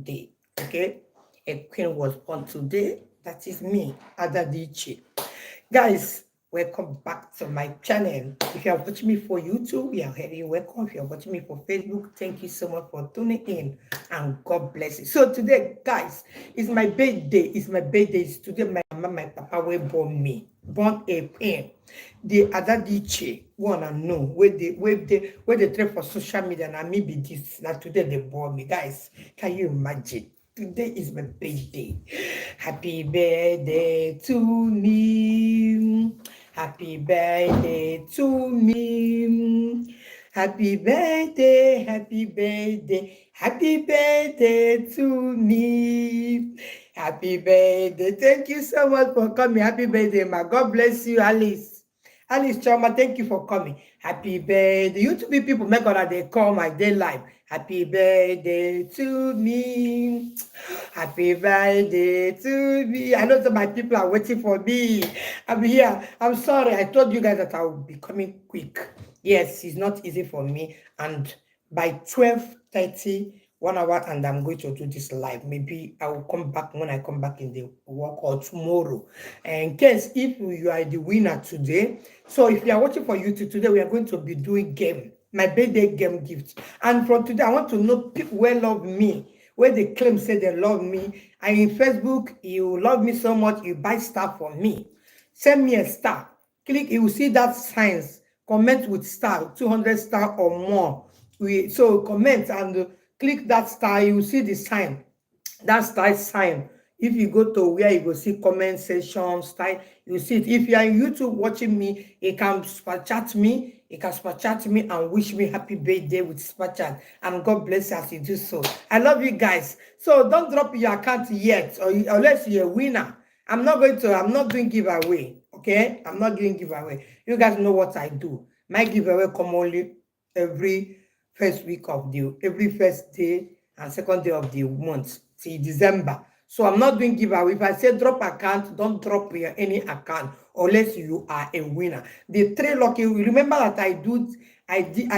day. Okay, a queen was born today. That is me, Adadiche. Guys, welcome back to my channel. If you are watching me for YouTube, you are very welcome. If you are watching me for Facebook, thank you so much for tuning in, and God bless you. So today, guys, it's my birthday. It's my birthday. It's today my mama, my papa will born me. Born a queen. The Adadiche one and know where they trade for social media and me be this. Now today they born me. Guys, can you imagine? Today is my birthday. Happy birthday to me. Happy birthday to me. Happy birthday, happy birthday, happy birthday to me. Happy birthday. Thank you so much for coming. Happy birthday, ma. God bless you, Alice. Alice Choma, thank you for coming. Happy birthday. You two people make sure that they call my day live. Happy birthday to me. Happy birthday to me. I know that my people are waiting for me. I'm here. I'm sorry. I told you guys that I will be coming quick. Yes, it's not easy for me. And by 12:30, 1 hour, and I'm going to do this live. Maybe I will come back when I come back in the work or tomorrow. In case if you are the winner today, so if you are watching for YouTube today, we are going to be doing game, my birthday game gift. And from today, I want to know people who love me, where they claim say they love me. And in Facebook, you love me so much, you buy stuff for me. Send me a star. Click, you will see that signs. Comment with star, 200 star or more. So comment and click that star, you will see the sign. That star sign. If you go to where you go see comment section style, you see it. If you are on YouTube watching me, you can super chat me. You can super chat me and wish me happy birthday with super chat. And God bless you as you do so. I love you guys. So don't drop your account yet, or unless you're a winner. I'm not doing giveaway. Okay? I'm not doing giveaway. You guys know what I do. My giveaway come only every every first day and second day of the month till December. So I'm not doing giveaway. If I say drop account, don't drop your any account unless you are a winner. The three lucky, remember that I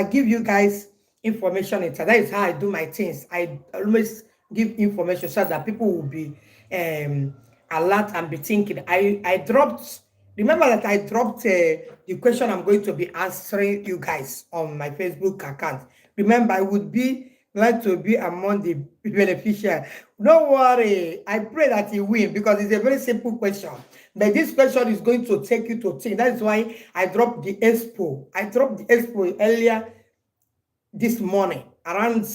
give you guys information. That is how I do my things. I always give information so that people will be alert and be thinking. I dropped. Remember that I dropped the question I'm going to be answering you guys on my Facebook account. Remember, I would be like to be among the beneficiaries. Don't worry. I pray that you win because it's a very simple question. But this question is going to take you to think. That's why I dropped the expo. I dropped the expo earlier this morning around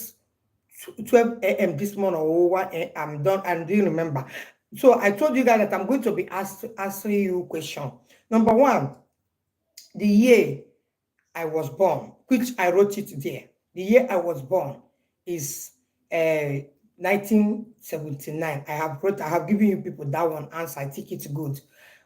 12 a.m. this morning or 1 a.m. I'm done. And do you remember? So I told you guys that I'm going to be answering you a question. Number one, the year I was born, which I wrote it there. The year I was born is 1979. I have given you people that one answer. I think it's good.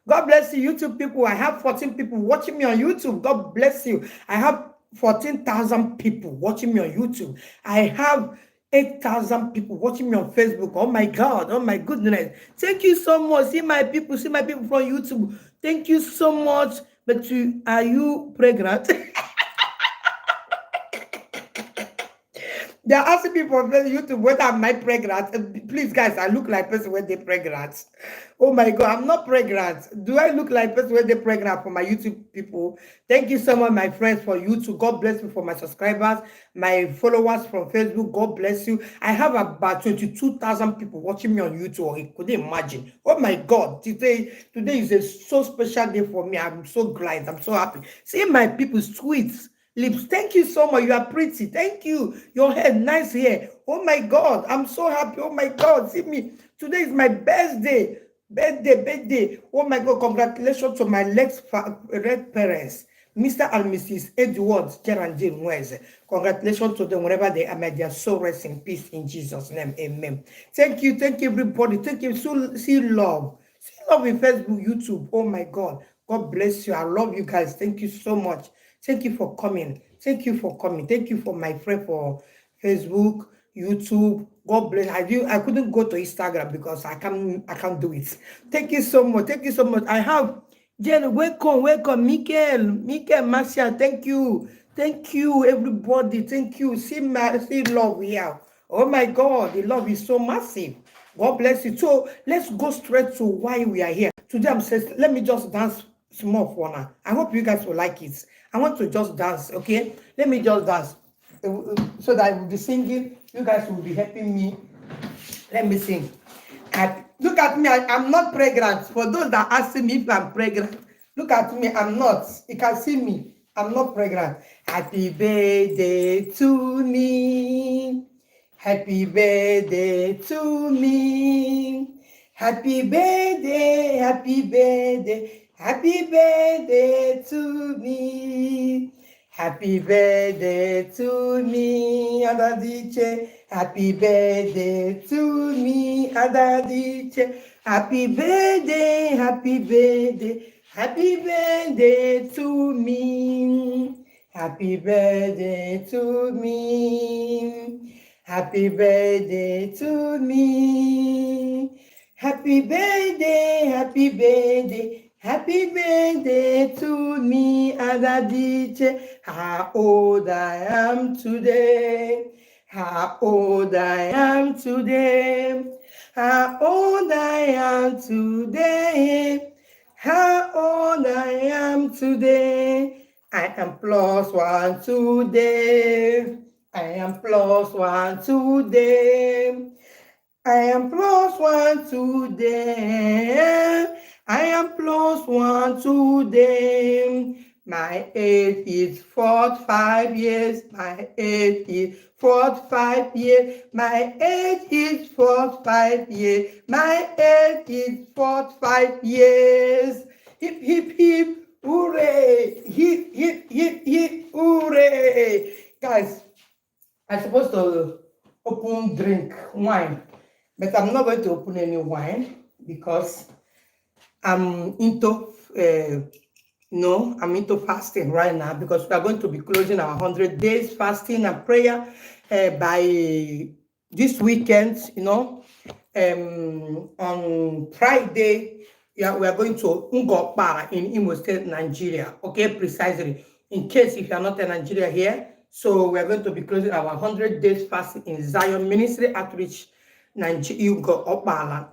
God bless you, YouTube people. I have 14 people watching me on YouTube. God bless you. I have 14,000 people watching me on YouTube. I have 8,000 people watching me on Facebook. Oh my God. Oh my goodness. Thank you so much. See my people from YouTube. Thank you so much. But are you pregnant? They're asking me for YouTube whether am I pregnant. Please, guys, I look like person when they pregnant. Oh my God, I'm not pregnant. Do I look like person when they pregnant for my YouTube people? Thank you so much, my friends, for YouTube. God bless you for my subscribers, my followers from Facebook. God bless you. I have about 22,000 people watching me on YouTube. I couldn't imagine. Oh my God, today is a so special day for me. I'm so glad. I'm so happy. See my people, sweet lips. Thank you so much. You are pretty. Thank you. Your hair, nice hair. Oh my God. I'm so happy. Oh my God. See me. Today is my birthday. Birthday. Oh my God. Congratulations to my red parents, Mr. and Mrs. Edwards, Geraldine Wes. Congratulations to them wherever they are. May their soul rest in peace in Jesus' name. Amen. Thank you. Thank you, everybody. Thank you. So see love. See love in Facebook, YouTube. Oh my God. God bless you. I love you guys. Thank you so much. Thank you for coming. Thank you for coming. Thank you for my friend for Facebook, YouTube. God bless. I couldn't go to Instagram because I can't do it. Thank you so much. Thank you so much. I have Jen. Welcome. Michael, Marcia. Thank you. Thank you, everybody. Thank you. See love here. Oh my God, the love is so massive. God bless you. So let's go straight to why we are here. Today I'm saying, let me just dance small for now. I hope you guys will like it. I want to just dance, okay? Let me just dance so that I will be singing. You guys will be helping me. Let me sing. Look at me. I'm not pregnant. For those that ask me if I'm pregnant, look at me. I'm not. You can see me. I'm not pregnant. Happy birthday to me. Happy birthday to me. Happy birthday, happy birthday, happy birthday to me. Happy birthday to me, Adadiche. Happy birthday to me, Adadiche. Happy birthday, happy birthday, happy birthday to me. Happy birthday to me. Happy birthday to me. Happy birthday, happy birthday, happy birthday to me, Adadiche. How old I am today. How old I am today. How old I am today. How old I am today. I am +1 today. I am +1 today. I am +1 today. I am +1 today. My age is 45 years. My age is 45 years. My age is 45 years. My age is 45 years. Hip, hip, hip, hooray! Hip, hip, hip, hip, hooray! Guys, I'm supposed to open drink wine, but I'm not going to open any wine because I'm into I'm into fasting right now because we are going to be closing our 100 days fasting and prayer by this weekend, on Friday. Yeah, we are going to Ngokpara in Imo State, Nigeria. Okay, precisely. In case if you are not in Nigeria here, so we are going to be closing our 100 days fasting in Zion Ministry Outreach, Ngokpara,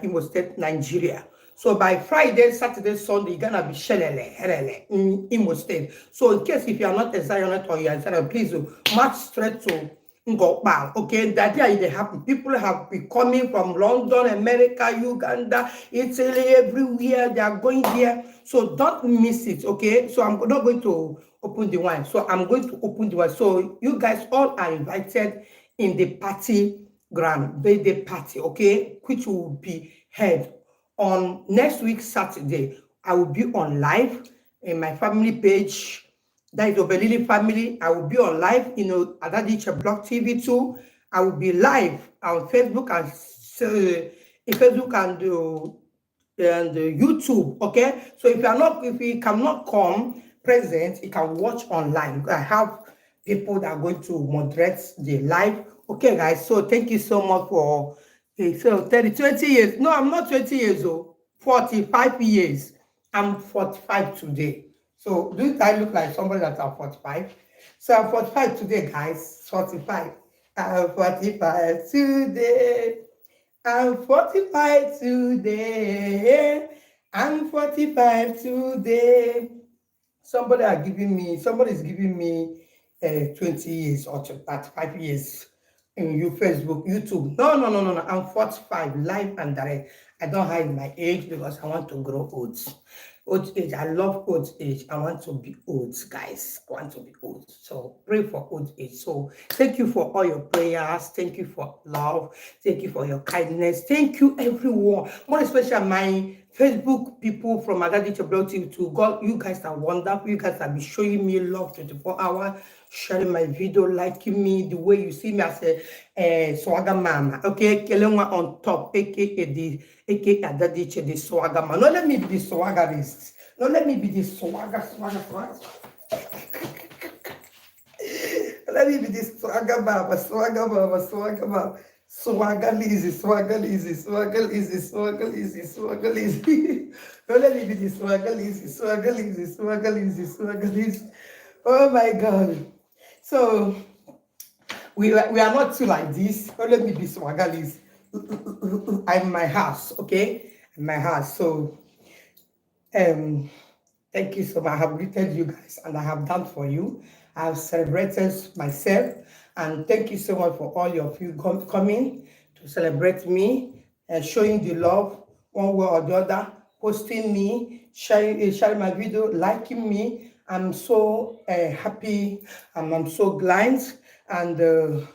Imo State, Nigeria. So by Friday, Saturday, Sunday, you're gonna be shelele in Imo State. So in case if you are not a Zionist or you are a Zionist, please march straight to Ngokpal. Okay, that day they happen. People have been coming from London, America, Uganda, Italy, everywhere. They are going there. So don't miss it. Okay, so I'm not going to open the wine. So I'm going to open the wine. So you guys all are invited in the party ground, birthday party. Okay, which will be held on next week, Saturday. I will be on live in my family page. That is Obelili family. I will be on live, Adadiche Blog TV too. I will be live on Facebook and YouTube. Okay, so if you cannot come present, you can watch online. I have people that are going to moderate the live. Okay, guys. So thank you so much for. So 20 years. No, I'm not 20 years old. 45 years. I'm 45 today. So do I look like somebody that's 45? So I'm 45 today, guys. 45. I'm 45 today. I'm 45 today. I'm 45 today. Somebody's giving me 20 years or 35 years in Facebook, YouTube. No. I'm 45, live and direct. I don't hide my age because I want to grow old. Old age, I love old age. I want to be old, guys. I want to be old. So pray for old age. So thank you for all your prayers. Thank you for love. Thank you for your kindness. Thank you, everyone. More especially my Facebook people from Adadiche Blog TV to God. You guys are wonderful. You guys have been showing me love 24 hours, sharing my video, liking me the way you see me as a swagger mama. Okay, Kelenwa on top, aka Adadiche, the swagger man. No, let me be the swaggerist. No, let me be the swagger. Let me be the swagger mama. Swagger Lizzy. Don't let me be the swagger Lizzy. Oh my God. So we are not two like this. Oh, let me be swagalis. I'm in my house, okay? In my house. So um thank you so much. I have greeted you guys and I have done for you. I have celebrated myself. And thank you so much for all of you coming to celebrate me and showing the love one way or the other, posting me, sharing my video, liking me. I'm so happy and I'm so glad. And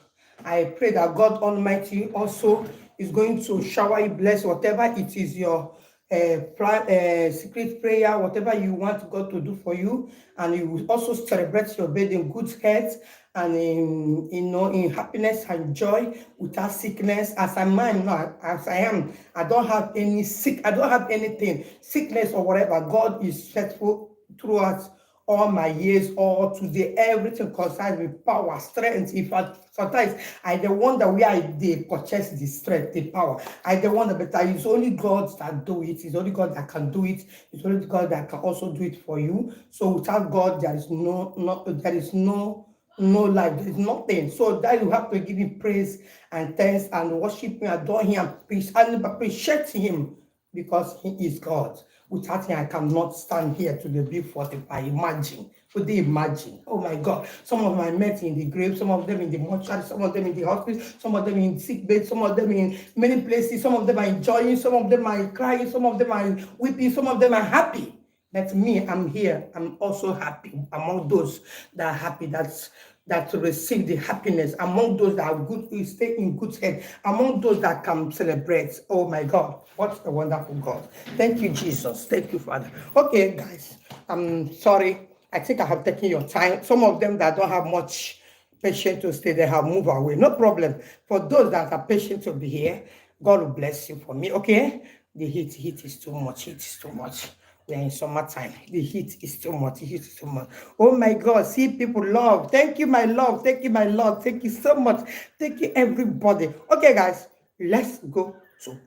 I pray that God Almighty also is going to shower you, bless whatever it is your secret prayer, whatever you want God to do for you, and you will also celebrate your bed in good health and in happiness and joy without sickness. As I'm now, as I am, I don't have I don't have anything, sickness or whatever. God is faithful throughout all my years, all today, everything concerns with power, strength. In fact, sometimes I the wonder where I they purchase the strength, the power. I the wonder, but it's only God that do it. It's only God that can do it. It's only God that can also do it for you. So without God, there is no life, there is nothing. So that you have to give him praise and thanks and worship him, adore him, and appreciate him because he is God. Without him, I cannot stand here to the B45. Imagine. Could they imagine? Oh my God. Some of my met in the grave, some of them in the mortuary, some of them in the hospital, some of them in sick bed, some of them in many places, some of them are enjoying, some of them are crying, some of them are weeping, some of them are happy. That's me. I'm here. I'm also happy among those that are happy. That receive the happiness, among those that are good, stay in good health, among those that can celebrate. Oh my God, what a wonderful God. Thank you, Jesus. Thank you, Father. Okay, guys, I'm sorry. I think I have taken your time. Some of them that don't have much patience to stay, they have moved away. No problem. For those that are patient to be here, God will bless you for me. Okay? The heat is too much. Heat is too much. We are in summertime. The heat is too much. The heat is too much. Oh my God. See people love. Thank you, my love. Thank you, my love. Thank you so much. Thank you, everybody. Okay, guys. Let's go to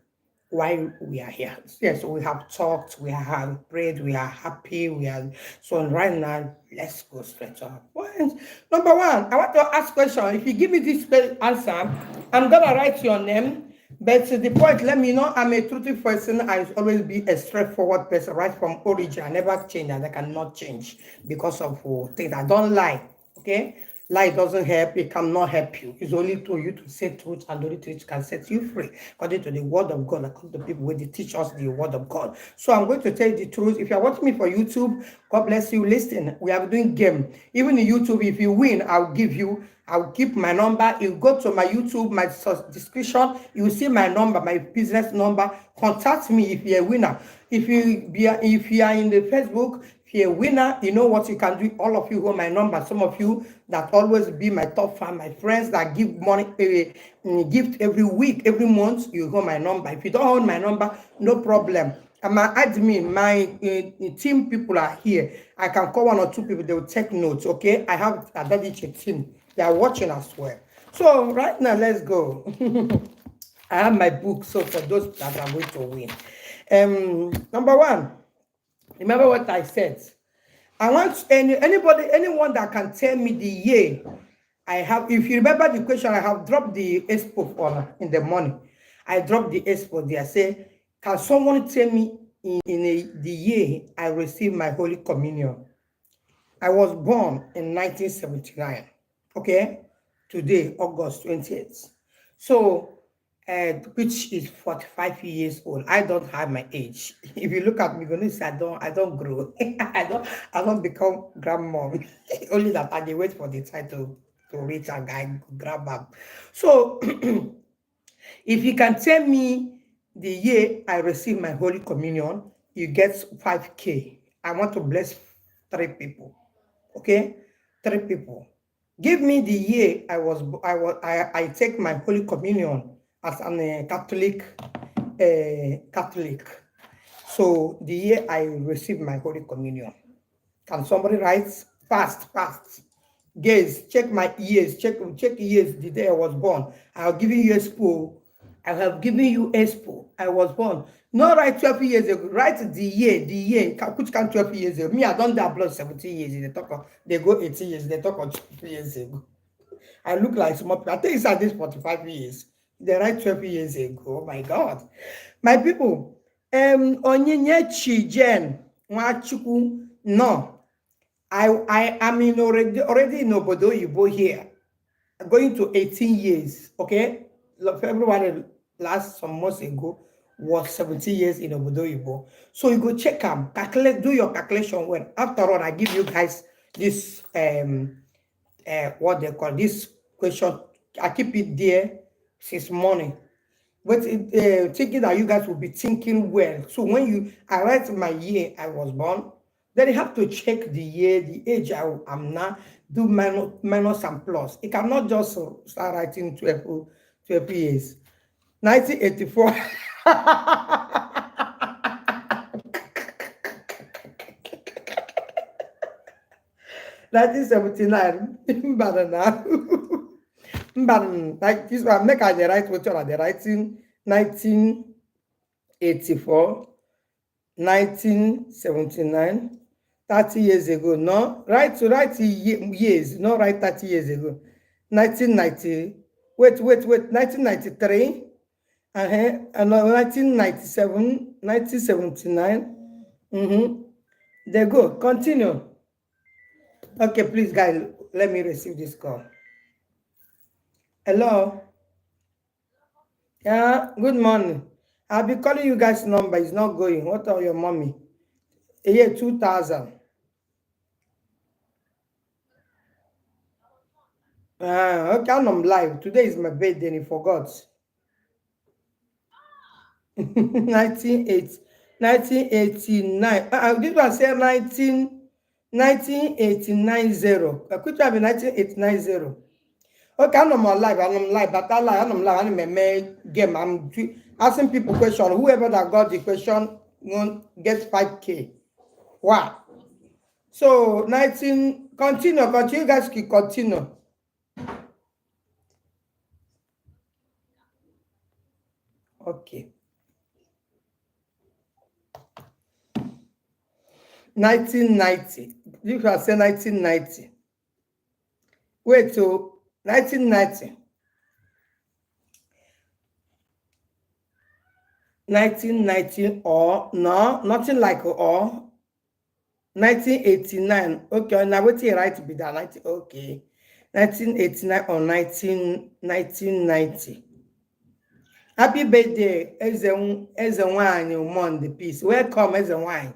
why we are here. Yes, we have talked, we have prayed, we are happy, we are so right now. Let's go straight to our point. Number one, I want to ask question. If you give me this answer, I'm gonna write your name. But to the point, let me know I'm a truthful person. I always be a straightforward person, right from origin. I never change and I cannot change because of things. I don't lie. Okay? Lie doesn't help. It cannot help you. It's only to you to say truth, and only truth can set you free. According to the word of God, according to people where they teach us the word of God. So I'm going to tell you the truth. If you're watching me for YouTube, God bless you. Listen, we are doing game. Even in YouTube, if you win, I'll keep my number. You go to my YouTube, my description, you will see my number, my business number. Contact me if you're a winner. If you are in the Facebook, if you're a winner, you know what you can do. All of you hold my number. Some of you that always be my top fan, my friends that give money, gift every week, every month, you hold my number. If you don't hold my number, no problem. And my admin, my team people are here. I can call one or two people, they will take notes, okay? I have a Adadiche team. They are watching as well. So right now, let's go. I have my book, so for those that are going to win. Number one, remember what I said. I want anyone that can tell me the year I have. If you remember the question, I have dropped the expo on in the morning. I dropped the expo there. I say, can someone tell me the year I received my Holy Communion? I was born in 1979. Okay, today August 20th. So, which is 45 years old. I don't have my age. If you look at me, you're gonna say I don't grow. I don't become grandmom. Only that I dey wait for the title to reach and I grab up. So, if you can tell me the year I received my Holy Communion, you get 5K. I want to bless 3 people. Okay, 3 people. Give me the year I take my Holy Communion as a Catholic. So the year I received my Holy Communion. Can somebody write fast? Guys, check my years. Check years the day I was born. I'll give you expo. I have given you expo. I was born. Not right 12 years ago. Write the year. Which can 12 years ago? Me, I don't have blood 17 years. They go 18 years. They talk of 12 years ago. I look like small people. I think it's at this 45 years. They write 12 years ago. Oh my God. My people, Onyinyechi Jen Nwachukwu, no. I am in already in Obodo Yibo here, going to 18 years. Okay, February last some months ago was 17 years in Obodo Yibo. So you go check them, calculate, do your calculation. Well, after all, I give you guys this what they call this question. I keep it there since morning. But thinking that you guys will be thinking well. So when I write my year I was born, then you have to check the year, the age am now, do minus and plus. It cannot just start writing 12 years. 1984. 1979. Like this one, make I the right what you are the writing 1984, 1979, 30 years ago. No, write years, not write 30 years ago. 1990, wait, 1993, and 1997, 1979. There go, continue. Okay, please, guys, let me receive this call. Hello. Yeah, good morning. I'll be calling you guys' number. It's not going. What are your mommy? Yeah, 2000. Okay, I'm live. Today is my birthday and you forgot. 1989. This one say 1989. Could you have 1989? Okay, I'm live. I'm live. But I'm live. I'm game. I'm asking people question. Whoever that got the question gets 5K. Wow. So 19. Continue. Guys, can continue. Okay. 1990. You can say 1990. Wait, so 1990. 1990 or no, nothing like or 1989. Okay, now what you write to be that 90. Okay. 1989 or 1990. Happy birthday, Ezenwany Monday peace. Welcome, Ezenwany.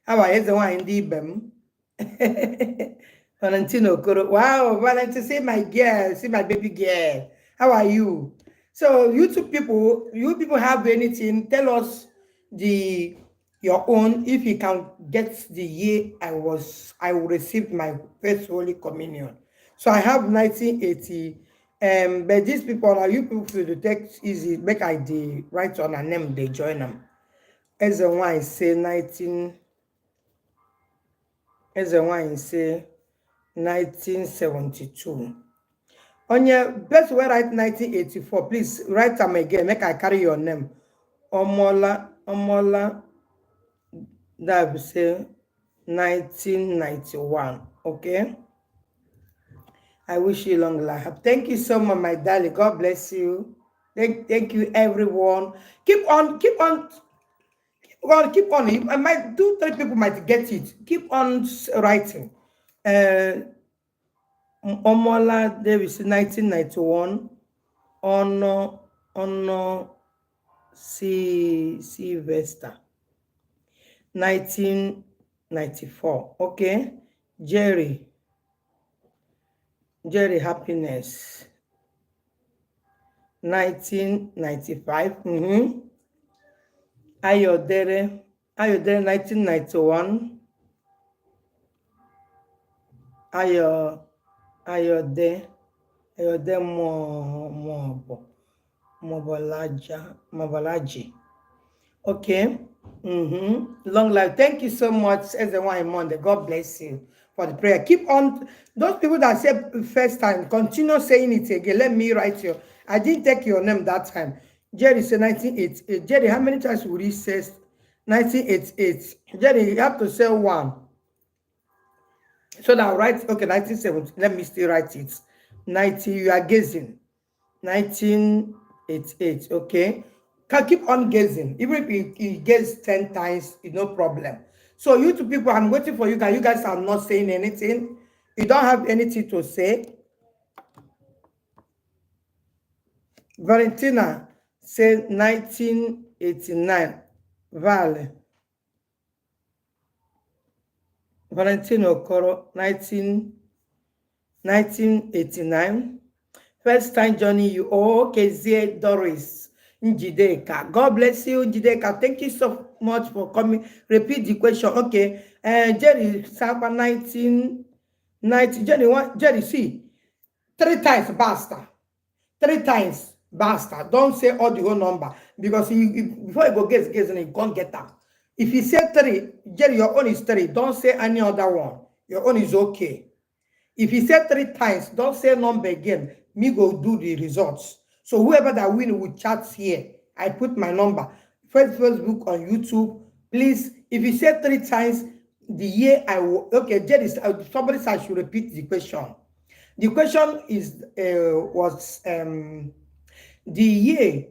How are Ezenwany Dibem? Valentino Koro. Wow, Valentino, see my girl, see my baby girl. How are you? So you people have anything? Tell us your own. If you can get the year I received my first Holy Communion. So I have 1980. But these people are you people to take easy. Make ID write on a name. They join them. As the one say 19. As the one say 1972. On your best way write 1984. Please write them again. Make I carry your name. Omola. That will say 1991. Okay. I wish you long life. Thank you so much, my darling. God bless you. Thank you, everyone. Keep on. Well, keep on. I might do 3 people might get it. Keep on writing. Omola Davis, 1991. Ono Sylvester, 1994. Okay. Jerry Happiness, 1995. Ayodele, 1991. Ayode Mobolaji. Okay. Long life. Thank you so much, everyone in Monday. God bless you for the prayer. Keep on. Those people that said first time, continue saying it again. Let me write you. I didn't take your name that time. Jerry said 1988. Jerry, how many times would he say 1988? Jerry, you have to say 1. So now write, okay, 1970. Let me still write it. 90, you are guessing. 1988, okay? Can keep on guessing. Even if you guess 10 times, it's no problem. So you two people, I'm waiting for you guys. You guys are not saying anything. You don't have anything to say. Valentina said 1989. Vale. Valentino Okoro, 1989. First time joining you. Oh, okay, Zia Doris Njideka. God bless you, Njideka. Thank you so much for coming. Repeat the question. Okay. Jerry Saba 1990. Jerry, see. 3 times, basta. 3 times, basta. Don't say all the whole number. Because before you go guess, you can't get that. If you say 3, Jerry, your own is 3. Don't say any other one. Your own is okay. If you say 3 times, don't say number again. Me go do the results. So whoever that win will chat here. I put my number. Facebook on YouTube. Please, if you say 3 times, the year I will. Okay, Jerry, somebody said I should repeat the question. The question is was the year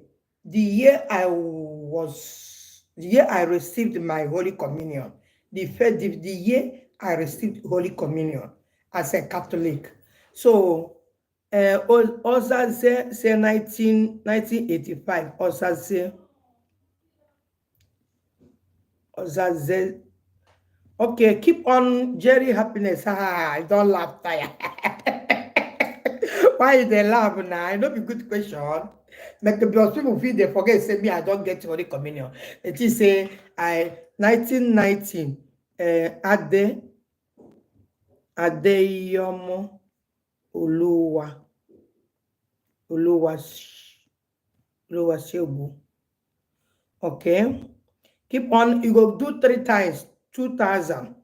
I received my Holy Communion. The year I received Holy Communion as a Catholic. So also say 1985. Also say okay, keep on Jerry happiness. I don't laugh tire. Why they laugh now? I know be good question. Like the people feel they forget say me I don't get Holy Communion. It is say I 1990 Adeyomo Oluwa Shegu. Okay. Keep on. You go do 3 times. 2000.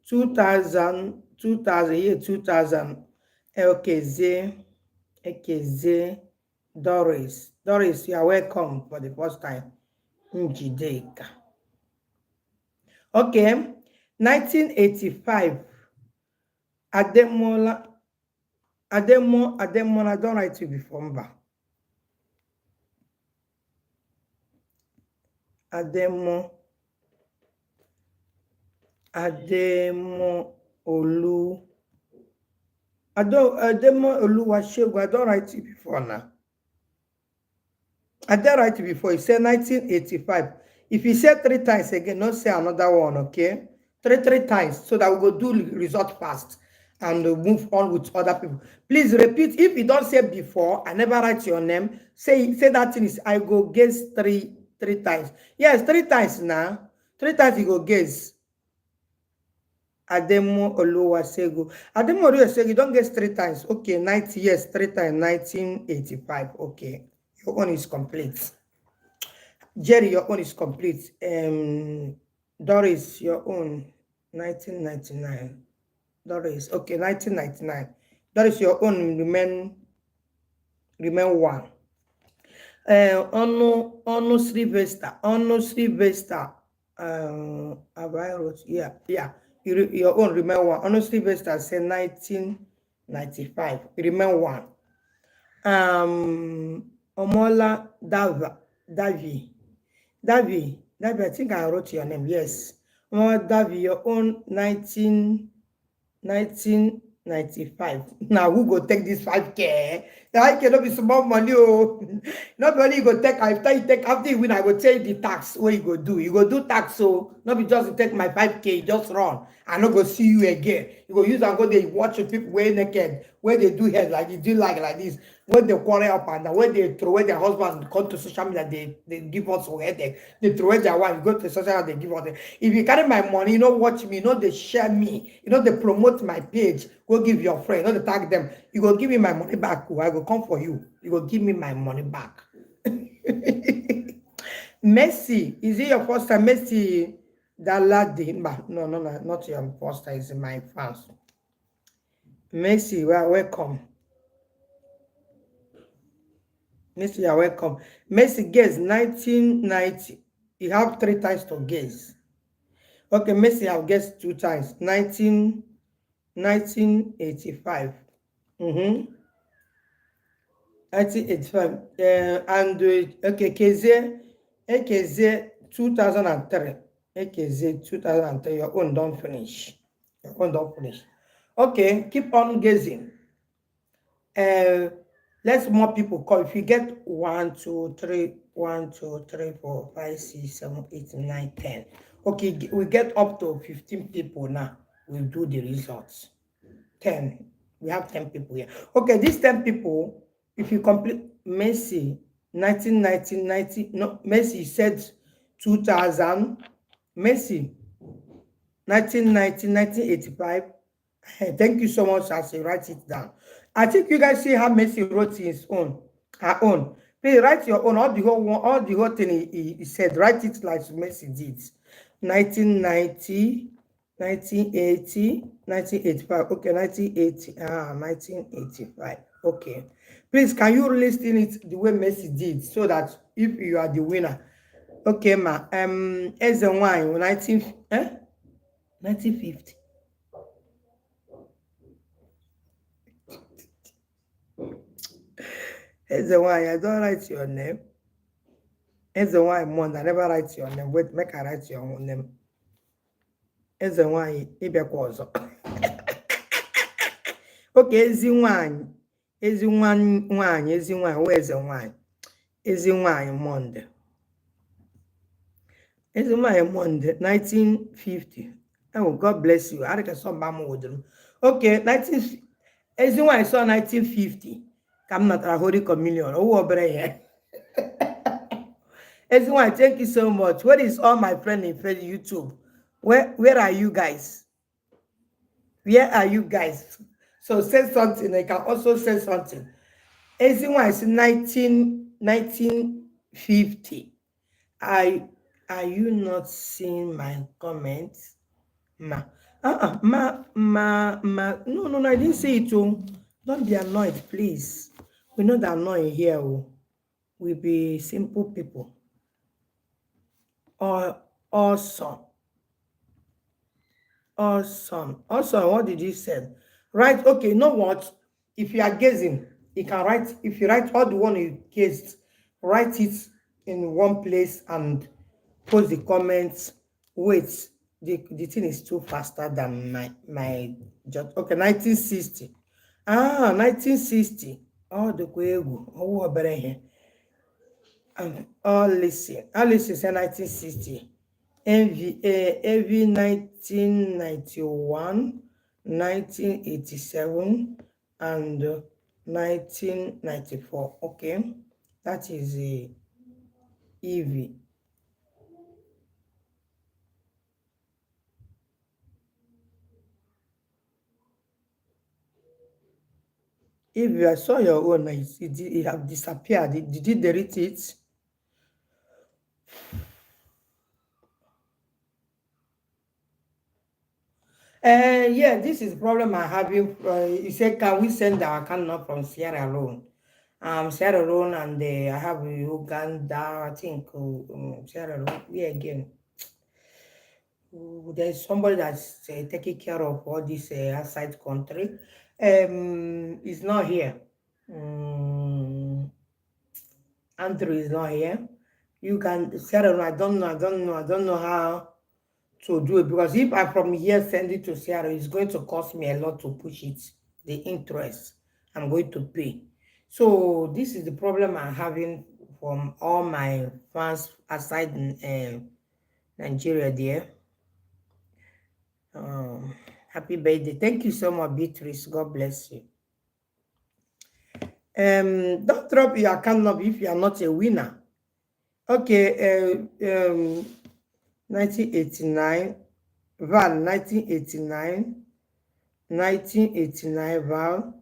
2000. 2000. Ekeze. Doris. Doris, you are welcome for the first time. Njideka. Okay. 1985. Ademola, I don't write to before. Ademo Oluwashegu. I don't write it before now. I did write it before. It said 1985. If you say 3 times again, don't say another one, okay? Three times, so that we go do result fast and move on with other people. Please repeat. If you don't say before, I never write your name. Say that thing is I go guess three times. Yes, 3 times now. 3 times you go guess. Ademo Oluwasegu. Ademo Oluwasegu, you don't guess 3 times. Okay, 90, yes, 3 times, 1985. Okay, your one is complete. Jerry, your own is complete. Doris, your own, 1999. Doris, okay, 1999. Doris, your own remain 1. Ono Sylvester. Have I wrote? Yeah. Your own remain 1. Ono Sylvester said 1995. Remain 1. Omola Davi, I think I wrote your name. Yes. Omola Davi, your own 1995. Now who go take this 5K? I cannot be small money. Oh, not only you go take after you win, I go take the tax. What you go do? You go do tax, so not be just take my 5K, just run. I not go see you again. You go use and go there, watch the people way naked, where they do head like you do like this, when they quarrel up and down, when they throw away their husbands, come to social media, they give us a headache. They throw away their wife, go to social media, they give us. If you carry my money, you know watch me, you know they share me, you know they promote my page. Go give your friend, you know they tag them. You go give me my money back. I go come for you. You go give me my money back. Messi, is it your first time? Messi, Daladi. No, not your first time. It's my fans. Messi, welcome. Messi, you are welcome. Messi, guess 1990. You have 3 times to guess. Okay, Messi, I've guessed 2 times. 1985. 1985. And okay, Ekeze 2003. Ekeze 2003. Your own don't finish. Your own don't finish. Okay, keep on gazing. Let's more people call. If you get 1, 2, 3, 1, 2, 3, 4, 5, 6, 7, 8, 9, 10. Okay, we get up to 15 people now. We'll do the results. 10. We have 10 people here. Okay, these 10 people, if you complete Messi, 1990, no, Messi said 2000, Messi, 1990, 1985. Thank you so much as you write it down. I think you guys see how Messi wrote his own, her own. Please write your own, all the whole thing he said. Write it like Messi did. 1990, 1980, 1985. Okay, 1980. 1985. Okay. Please, can you listen it the way Messi did so that if you are the winner? Okay, ma. As a wine, 1950. As a wine, I don't write your name. As a wine, month, I never write your name. Wait, make I write your own name. As a wine, maybe okay, ezi wine. Ezi wine, ezi wine, where's the wine? Ezi wine, Monday. Ezi wine, Monday, 1950. Oh, God bless you. I saw Mama with them. Okay, 19. Ezi wine saw 1950. Come not a Holy Communion. Oh, over here. Ezi wine, thank you so much. Where is all my friends in YouTube? Where are you guys? Where are you guys? So say something. I can also say something. Ezi wine is 1950. Are you not seeing my comments? No, I didn't say it. Oh. Don't be annoyed, please. We're not annoying here. Oh. We be simple people. Awesome. What did you say? Right, okay, you know what? If you are gazing, you can write, if you write all the one you gazed, write it in one place and post the comments. Wait, the thing is too faster than my just okay, 1960. 1960. Oh, the Kuegu. Oh, better here. Listen, say 1960. Every 1991, 1987, and 1994. Okay, that is a EV. If I saw your own, it have disappeared. Did you delete it? Yeah, this is the problem I'm having. You said, can we send our account not from Sierra Leone? Sierra Leone, and I have Uganda, I think, Sierra Leone. Yeah, again. There's somebody that's taking care of all this outside country. He's not here. Andrew is not here. You can, Sierra Leone, I don't know how to do it, because if I from here send it to Sierra, it's going to cost me a lot to push it. The interest I'm going to pay. So this is the problem I'm having from all my fans outside Nigeria there. Happy birthday. Thank you so much, Beatrice. God bless you. Don't drop your account number if you are not a winner. Okay, 1989, Val, 1989, 1989, Val,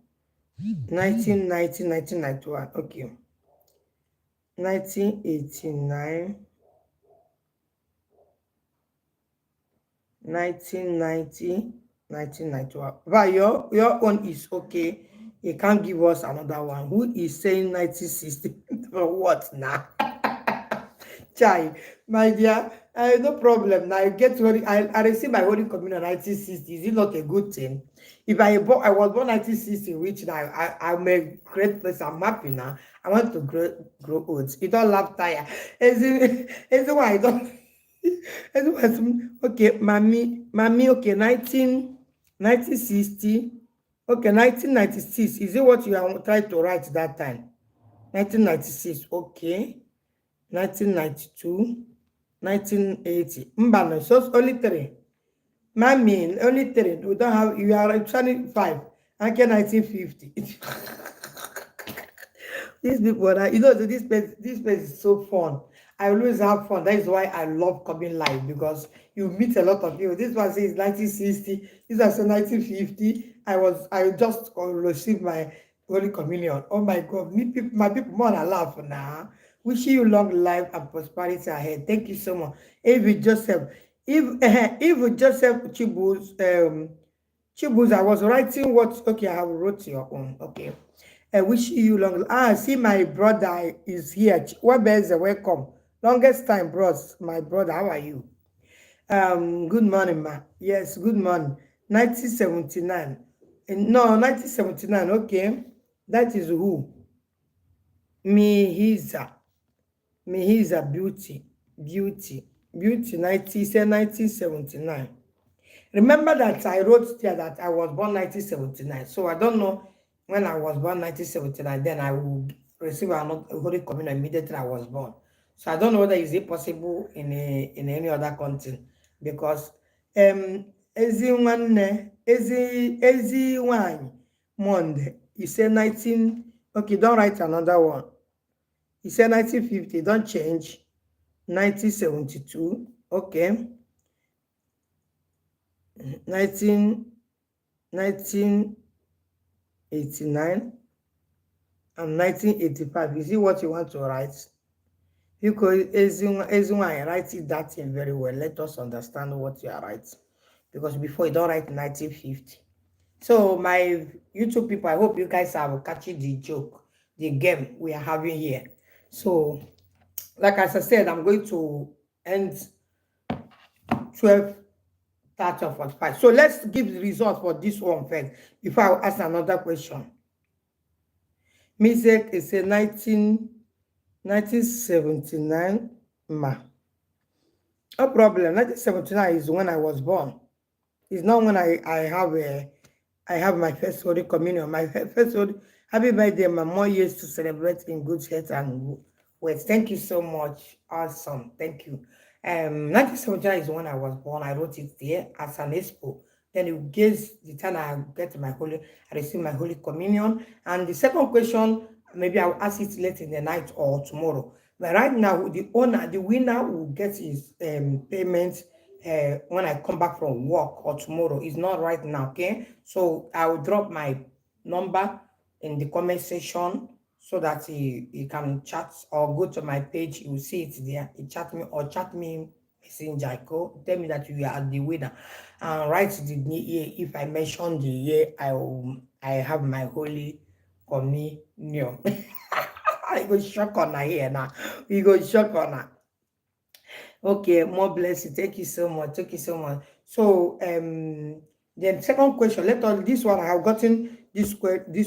1990, 1991. Okay, 1989, 1990, 1991. Val, your own is okay. You can't give us another one. Who is saying 1960? For what now? Chai, my dear, no problem. Now I get holy. I received my holy communion 1960. Is it not a good thing? If I was born 1960, which now I'm a great person. I'm happy now. I want to grow old. You don't laugh tire. Is why I don't. Is why okay, mommy. Okay, 1960. Okay, 1996. Is it what you are trying to write that time? 1996. Okay. 1992, 1980. Mbano, so only three. Mami, only three. We don't have, you are turning five. Okay, 1950. These people, this place is so fun. I always have fun. That is why I love coming live because you meet a lot of people. This one says 1960. This one says 1950. I just received my Holy Communion. Oh my God, my people more than laugh now. Wishing you long life and prosperity ahead. Thank you so much. If Joseph, if Joseph Chibuz, I was writing what, okay, I wrote your own, okay. I wish you long. See, my brother is here. What is welcome? Longest time, bros. My brother, how are you? Good morning, ma. Yes, good morning. 1979. No, 1979. Okay, that is who? Mihiza. Mihiza beauty. 1979. Remember that I wrote there that I was born 1979. So I don't know when I was born 1979, then I will receive a Holy Communion immediately I was born. So I don't know whether is it possible in any other country because ezi nwanne ezi one Monday you say 19, okay, don't write another one. You say 1950, don't change. 1972, okay. 1989 and 1985. Is it what you want to write? Because as I write it that thing very well, let us understand what you are writing. Because before you don't write 1950. So my YouTube people, I hope you guys are catching the joke, the game we are having here. So, like as I said, I'm going to end 12. 30 or 45. So let's give the result for this one first before I ask another question. Music is a 1979 ma. No problem. 1979 is when I was born. It's not when I have my first Holy Communion. My first Holy, happy birthday, my more years to celebrate in good health and wealth. Thank you so much. Awesome. Thank you. 1979 is when I was born. I wrote it there as an expo. Then it gives the time I receive my Holy Communion. And the second question, maybe I'll ask it late in the night or tomorrow. But right now, the winner will get his payment when I come back from work or tomorrow. It's not right now, okay? So I will drop my number in the comment section so that he can chat or go to my page. You will see it there. He chat me messenger. Go tell me that you are the winner and write the year. If I mention the year, I have my Holy Communion. I go shock on her here now. We go shock on her. Okay, more blessing. Thank you so much. Thank you so much. So then second question, this one I have gotten this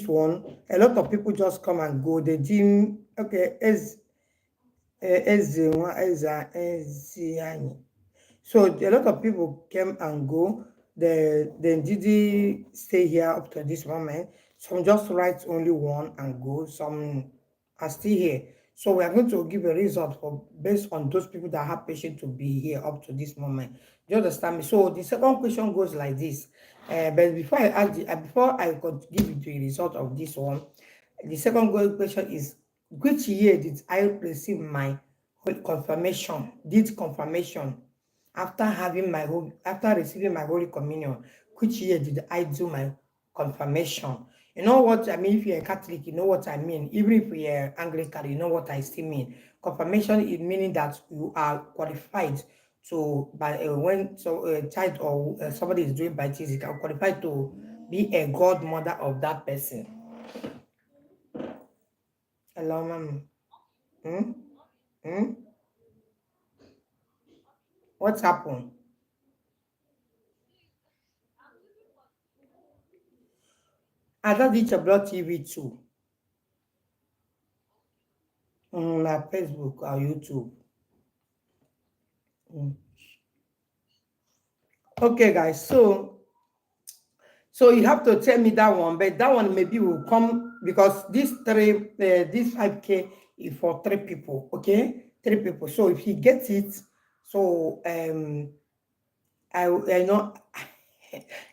one. A lot of people just come and go. The gym, okay, so a lot of people came and go. They didn't stay here up to this moment. Some just write only one and go. Some are still here. So we are going to give a result for based on those people that have patience to be here up to this moment. Do you understand me? So the second question goes like this. But before I ask before I could give you the result of this one, the second question is, which year did I receive my confirmation? Did confirmation after receiving my Holy Communion? Which year did I do my confirmation? You know what I mean? If you're a Catholic, you know what I mean. Even if you're Anglican, you know what I still mean. Confirmation is meaning that you are qualified to, when a child or somebody is doing baptism, you are qualified to be a godmother of that person. Hello, ma'am. Hmm? Hmm? What's happened? Adadiche block TV too. Na Facebook or YouTube. Mm. Okay, guys. So you have to tell me that one, but that one maybe will come because this 5K is for 3 people. Okay, 3 people. So if he gets it, so I know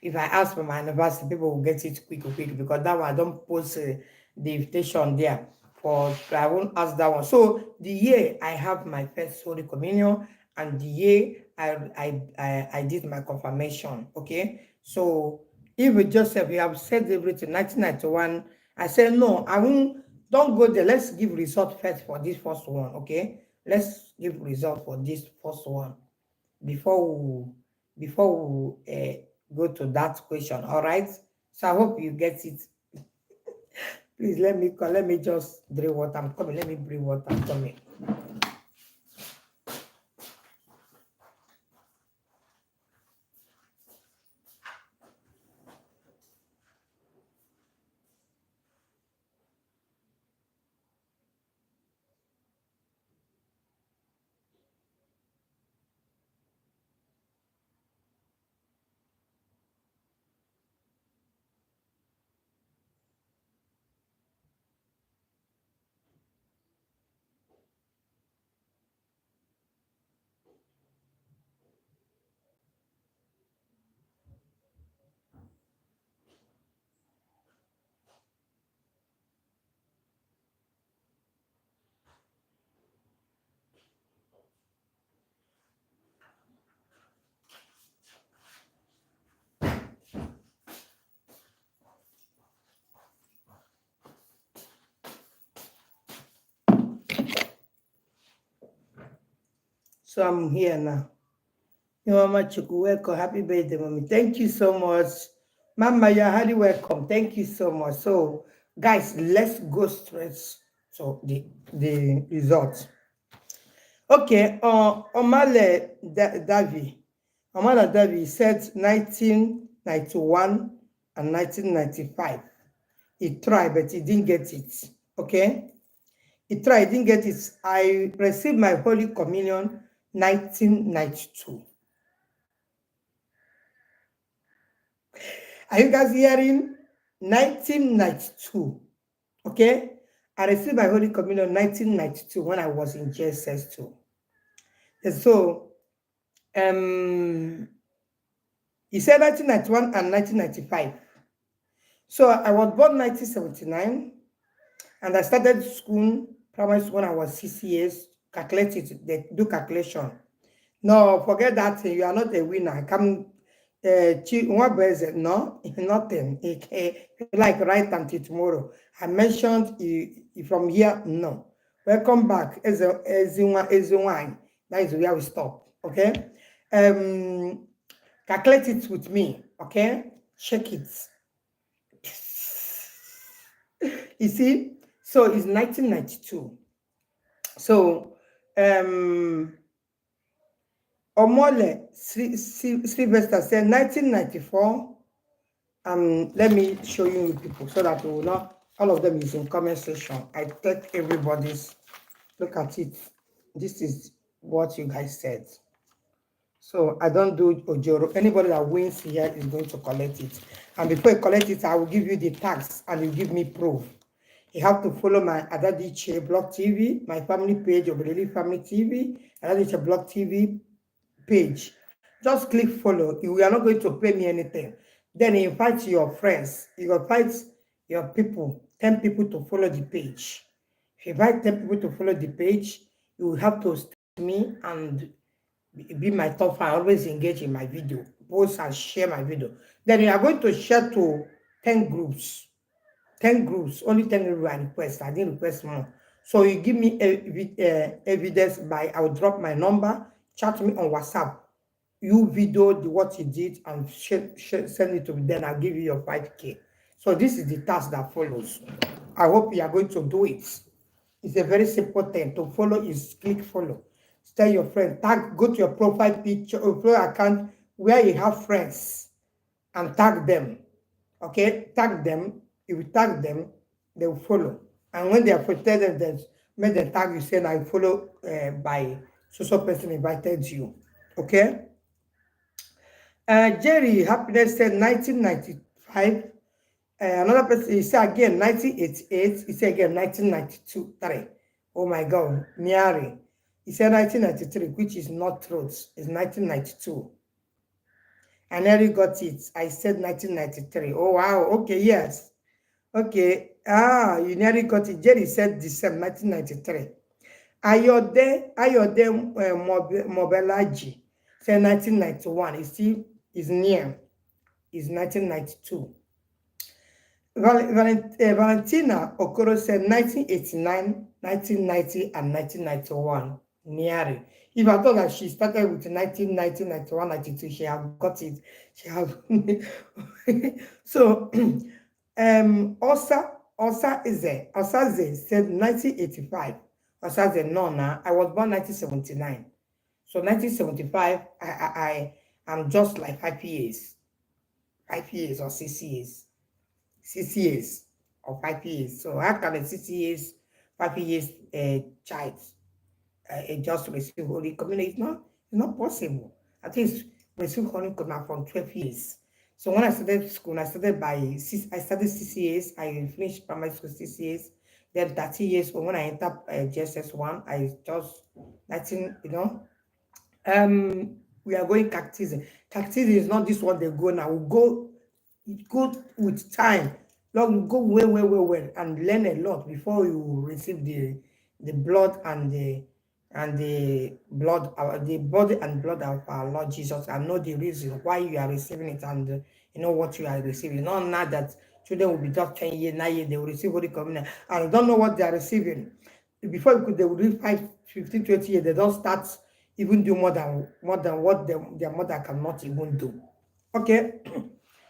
if I ask for my anniversary, people will get it quick because that one I don't post the invitation there. For I won't ask that one. So the year I have my first Holy Communion, and the year I did my confirmation. Okay, so if with Joseph you have said everything 1991, I said no, I won't. Don't go there. Let's give result first for this first one. Okay, let's give result for this first one before we go to that question. All right, so I hope you get it. Please let me just drink water. I'm coming. Let me bring water. I'm coming. So I'm here now. Mama Chuku, welcome. Happy birthday, mommy. Thank you so much. Mama, you're highly welcome. Thank you so much. So, guys, let's go straight to the results. Okay, Omala Davi said 1991 and 1995. He tried, but he didn't get it. Okay? He tried, didn't get it. I received my Holy Communion 1992. Are you guys hearing? 1992. Okay? I received my Holy Communion 1992 when I was in JSS2. And so, he said 1991 and 1995. So I was born 1979, and I started school, primary school when I was 6 years. Calculate it, they do calculation. No, forget that. You are not a winner. Come, no, nothing. Like right until tomorrow. I mentioned from here, no. Welcome back. As one. That is where we stop. Okay. Calculate it with me. Okay. Check it. You see, so it's 1992. So, Omole Sylvester said 1994. Let me show you people so that we will not. All of them is in comment section. I take everybody's. Look at it. This is what you guys said. So I don't do Ojoro. Anybody that wins here is going to collect it. And before you collect it, I will give you the tax and you give me proof. You have to follow my Adadiche Blog TV, my family page, Obelili Family TV, Adadiche Blog TV page. Just click follow. You are not going to pay me anything. Then invite your friends. You invite your people, 10 people to follow the page. If you invite 10 people to follow the page, you will have to stay with me and be my top fan. Always engage in my video, post and share my video. Then you are going to share to 10 groups. 10 groups, only 10 groups I request. I didn't request more. So you give me evidence by, I will drop my number, chat me on WhatsApp. You video what you did and send it to me. Then I'll give you your 5K. So this is the task that follows. I hope you are going to do it. It's a very simple thing. To follow is click follow. Tell your friend, go to your profile picture or profile account where you have friends and tag them. Okay, tag them. If you tag them, they will follow. And when they are tell them that make them tag you, say I follow by social person invited you. Okay. Jerry Happiness said 1995. Another person, he said again 1988. He said again 1992. 3. Oh my God, Miari. He said 1993, which is not truth. It's 1992. I nearly got it. I said 1993. Oh wow. Okay, yes. Okay. You nearly got it. Jerry said December 1993. Ayode Mobelaji said 1991. It's still is near. Is 1992. Valentina Okoro said 1989, 1990, and 1991. Nearly. If I thought that she started with 1990, 91, 92, she have got it. She have. So, Osaze said 1985. Osaze, no, nah. I was born 1979. So 1975, I am just like 5 years. 5 years or 6 years. 6 years or 5 years. So how can a 6 years, 5 years child just receive Holy Communion? It's not possible. At least receive Holy Communion from 12 years. So when I started school, I started 6 years. I finished primary school 6 years. Then 30 years. When I entered JSS1, I just 19, we are going catechism. Catechism is not this one they go now. We go with time. Lord, go well, and learn a lot before you receive the blood and the blood, the body and blood of our Lord Jesus, and know the reason why you are receiving it, and you know what you are receiving. Not now that children will be just 10 years, 9 years, they will receive Holy Communion, and they don't know what they are receiving. Before they will reach 5, 15, 20 years, they don't start even do more than what their mother cannot even do. Okay.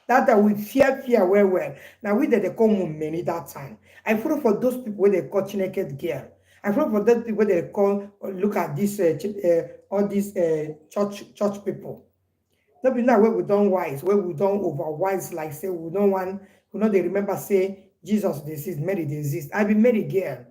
That we fear well. Now we did they call many that time. I follow for those people where they call naked girl. I follow for those people where they call look at this all these church people. Not be now where we don't wise, where we don't over wise, like say we don't want, they remember say Jesus disease, Mary disease. I be Mary girl.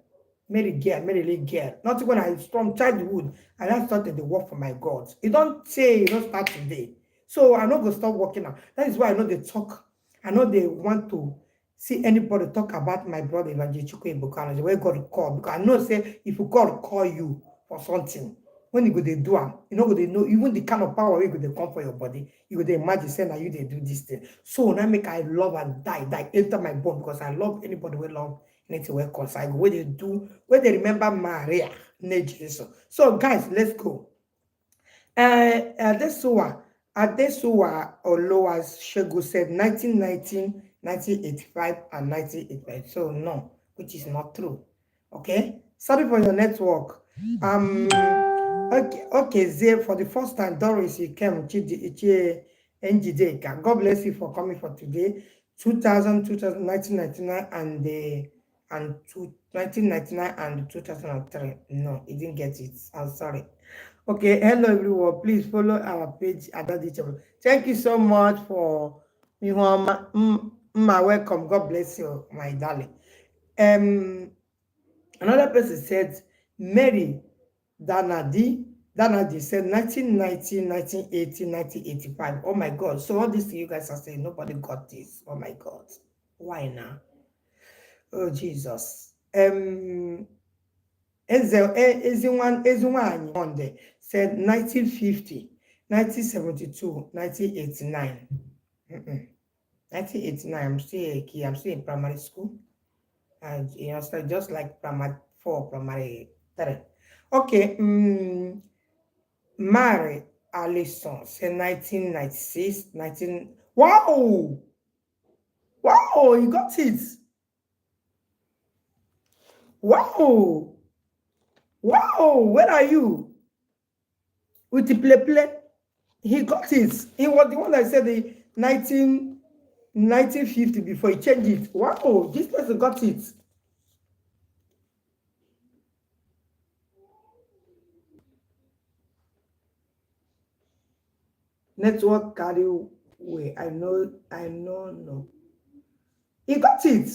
Mary little girl. Not when I from childhood, and I started the work for my God. It don't say you don't start today. So I'm not gonna stop working now. That is why I know they talk. I know they want to see anybody talk about my brother Adadiche Ibukano, where God call. Because I know say if God call you for something, when you go they do am, they know even the kind of power you go they come for your body. You go they imagine saying that you they do this thing. So now make I love and die enter my bone, because I love anybody will love anything where concern. Where they do, where they remember Maria, Jesus. So guys, let's go. Adesuwa Olowa Shego said 1919, 1985, and 1985. So no, which is not true. Okay. Sorry for your network. Okay, Zay, for the first time, Doris, you came. God bless you for coming for today. 2000, 1999, and 1999 and 2003. No, you didn't get it. I'm sorry. Okay, hello everyone. Please follow our page Adadiche. Thank you so much for my welcome. God bless you, my darling. Another person said Mary Danadi said 1990, 1980, 1985. Oh my God. So all this you guys are saying, nobody got this. Oh my God. Why now? Oh Jesus. Ezinwanyi Monde said 1950, 1972, 1989. 1989, I'm still a kid. I'm still in primary school. And so just like primary 4, primary 3. Okay. Mary Allison said 1996, 19. Wow! Wow, you got it. Wow! Wow, where are you? With the play. He got it. He was the one that said the 1950 before he changed it. Wow, this person got it. Network carry way. I know, no. He got it.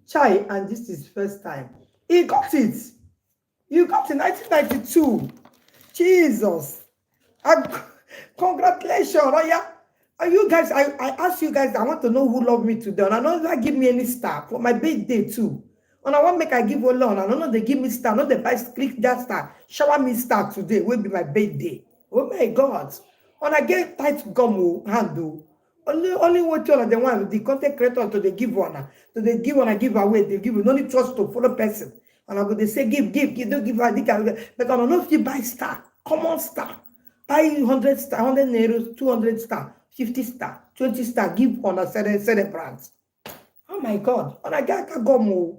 Chai, and this is first time. He got it. You got it 1992. Jesus. I, congratulations. Oh, yeah. Are you guys, I asked you guys, I want to know who love me today. And I know that give me any star for my birthday too. And I want make I give alone. I don't know they give me star. Not the buy click that star. Shower me star today. Will be my birthday. Oh my God. When I get tight gum handle. Only what you are the one the content creator to the give one. To the give one I give away. They give you no need trust to follow person. And I go they say give, don't give her. But I don't know if you buy star, common star. Buy 100 star, 100 euros, 200 star, 50 star, 20 star, give on a celebrant. Oh my God. And I got to go more.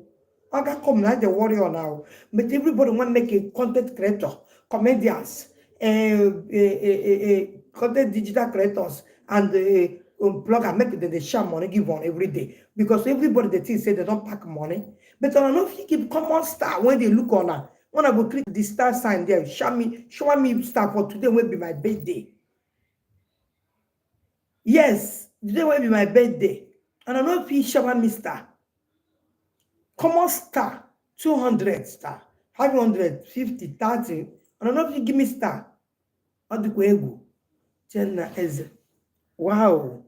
I got come like the warrior now. But everybody want to make a content creator, comedians, content digital creators, and blogger make the share money give on every day. Because everybody they think say they don't pack money. But I don't know if you give common star when they look on her. When I go click the star sign there, show me star for today will be my birthday. Yes, today will be my birthday. And I don't know if you shower me star. Common star, 200 star, 500, 50, 30. I don't know if you give me star. What do you go? Jenna Eze. Wow.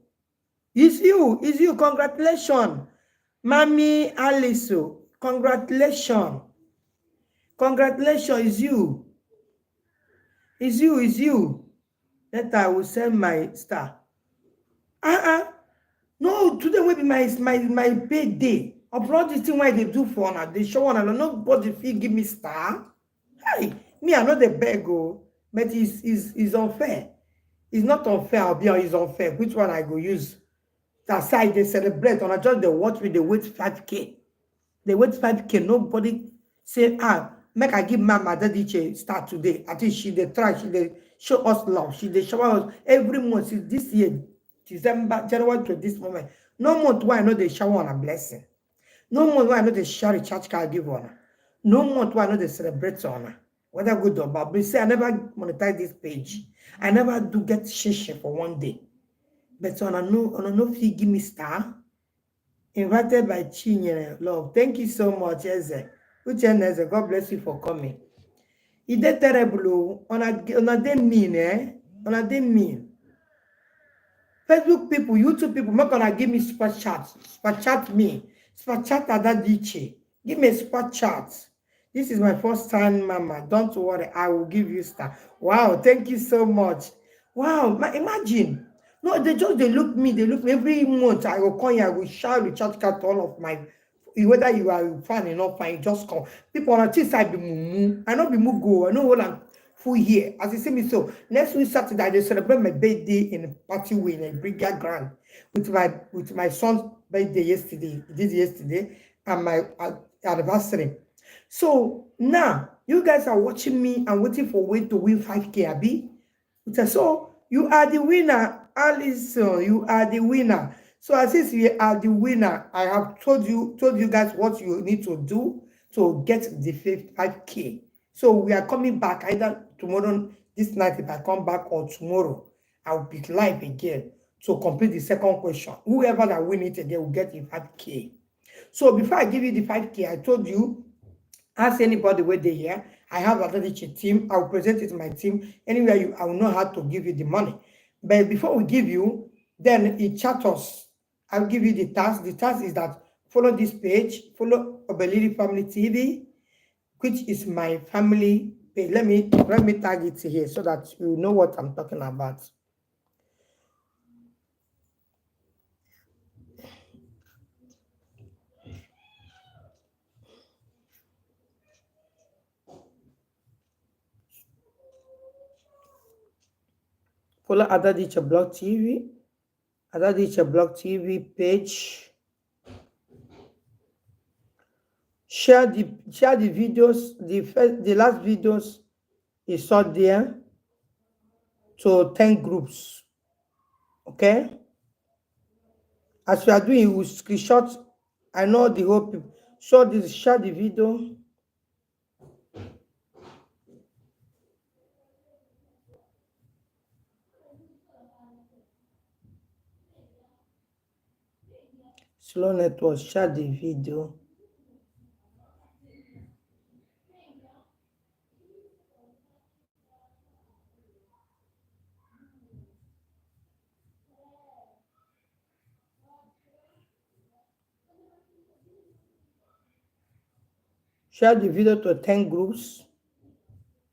It's you. Congratulations. Mami Aliso. Congratulations. Congratulations, it's you. It's you. That I will send my star. No, today will be my birthday. I brought this thing why they do for now. They show one and nobody feel give me star. Hey, me I know the beg but it's unfair. It's not unfair, I'll be on it's unfair. Which one I go use? That side they celebrate and I just they watch me, they wait 5K. They wait 5K. Nobody say, make I give Mama Adadiche start today. I think she they try, she they show us love. She they show us every month since this year, December, January to this moment. No month why I know they shower on a blessing. No month why I know they share a church card give on her. No month why I know they celebrate on her. Whether good or bad. But say I never monetize this page. I never do get shishi for one day. But on a no if you give me star. Invited by Chinyere Love. Thank you so much, Eze. Eze, God bless you for coming. It is terrible. On a day mean, On a day mean. Facebook people, YouTube people, not gonna give me super chat. Super chat me. Super chat Adadiche. Give me a super chat. This is my first time, Mama. Don't worry, I will give you star. Wow, thank you so much. Wow, imagine. No, they look me every month. I will call you, I will share recharge card to all of my, whether you are fan or not fan, just come. People on the side be mumu. I know be mugo. I know what I'm full here. As you see me so. Next week Saturday, I celebrate my birthday in a party way in a brigade grand with my son's birthday yesterday. This yesterday and my anniversary. So now you guys are watching me and waiting for way to win 5K, Abi. So you are the winner, Alison. You are the winner. So as if you are the winner, I have told you guys what you need to do to get the 5K. So we are coming back either tomorrow, this night if I come back, or tomorrow I'll be live again to complete the second question. Whoever that win it again will get the 5K. So before I give you the 5K, I told you, ask anybody where they here. I have a Adadiche team. I will present it to my team. Anywhere I will know how to give you the money. But before we give you, then it chat us. I'll give you the task. The task is that follow this page, follow Obeliri Family TV, which is my family page. Let me tag it here so that you know what I'm talking about. Follow Adadiche Blog TV. Adadiche Blog TV page. Share the videos. The last videos is out there to 10 groups. Okay? As we are doing, we will screenshot. I know the whole people. Share the video. Slow network, share the video. Share the video to 10 groups.